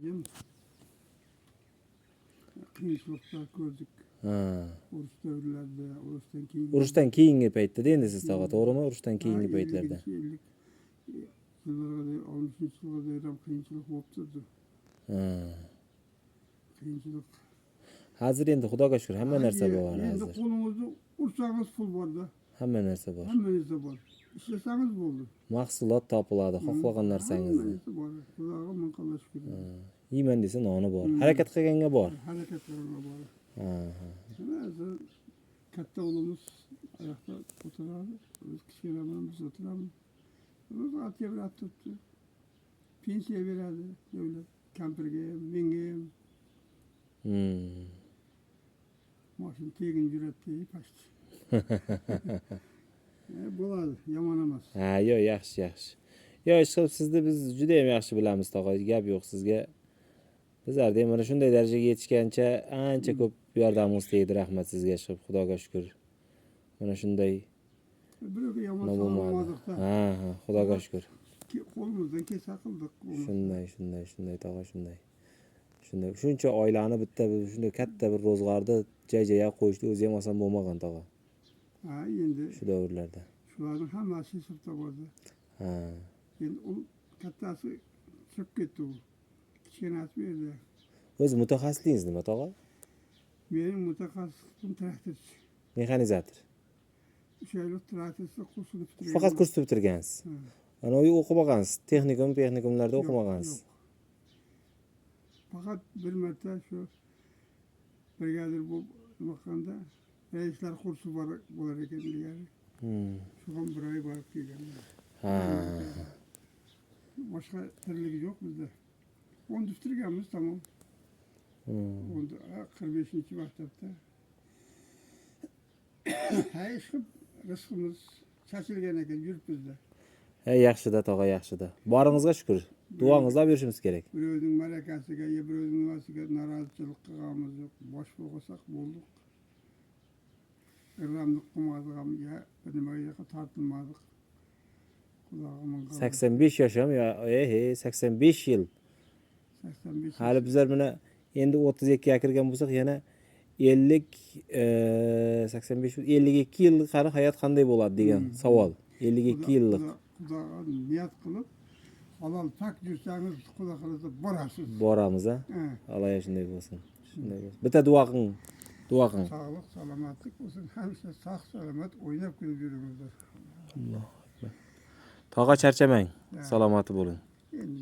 Hem qiyinchiliklar ko'rdik. Ha. Urush davrlarida, urushdan keyin. Urushdan keyingi paytda endi siz tog'a, to'g'rimi? Urushdan keyingi paytlarda. 50 yillarga 60-yillarga ham qiyinchilik bo'lib turdi. Ha. Qiyinchilik. Hozir endi Xudoga shukr hamma narsa bor Endi hozir. qo'lingizda ursangiz pul bor-da. Hamma narsa bor. Hamma narsa bor. Ishlasangiz bo'ldi. Mahsulot topiladi, xohlagan narsangizni. Hamma narsa bor. Xudoga ming qilib shukr. Yeyman desa noni bor. Harakat qilganga bor. Harakat qilganga bor. Ha. Hozir katta o'g'limiz oyoqda o'tiradi. Biz kichkinalarimiz o'tiramiz. Biz atga turibdi. Pensiya beradi davlat. Kampirga ham, menga ham. Mashina tegin yuradi, past. Bo'ladi, yomon emas. Ha, yo'q, yaxshi, yaxshi. Yo'q, ishqilib sizni biz juda ham yaxshi bilamiz, tog'a. Gap yo'q sizga. Bizlarda ham mana shunday darajaga yetishgancha ancha ko'p yordamingiz tegdi. Rahmat sizga, ishqilib, Xudoga shukr. Mana shunday Birovga yomon solmadik-da. Ha, Xudoga shukr. Qo'limizdan kelsa qildik. Shunday tog'a, shunday. Shuncha oilani bitta shunday katta bir ro'zg'orda jay-jaya qo'yishni o'zi ham oson bo'lmagan tog'a. Ha, endi Shu davrlarda. shularning hammasi hisobda bo'ldi. Ha. Endi u kattasi chiqib ketdi u. Kichkinasi bu yerda. O'z mutaxassisligingiz nima tog'a? Mening mutaxassisim traktorchi. Mexanizator. 3 oylik traktorchi kursini bitirgan. Faqat kursni bitirgansiz. Ana u o'qimagansiz. Texnikumlarda o'qimagansiz. Faqat bir marta shu brigadir bo'lib vaqtda raislar kursi bo'lar ekan degan. Shu ham bir oy borib kelgan. Ha. Boshqa tirligi yo'q bizda. Onu bitirganmiz, tamam. 45-maktabda. Ha, ishqib rizqimiz chachilgan ekan yurtbizda. Yaxshi-da tog'a, yaxshi-da. Boringizga shukr. Duoingizlar berishimiz kerak. Birovning malakasiga, birovning nimasiga norozichilik qilganimiz yo'q. Bosh bo'lsak bo'ldik. Irramlik qilmadik ham, nimaga tortilmadik. Xudoga ming qilib. 85 yosh ham, 85 yil. 85. Hali bizlar mana endi 32 ga kirgan bo'lsak, yana 52 yillik qari hayot qanday bo'ladi degan savol. 52 yillik. Xudoga niyat qilib, halol pak yursangiz, Xudo xolasa borasiz. Boramiz, ha? Alloh shunday bo'lsin. Bitta duo qiling. Sog'lik, salomatlik bo'lsin. Hamma sog' salomat o'ynab kulib yuringizlar. Alloh akbar. Tog'a charchamang. Salomati bo'ling.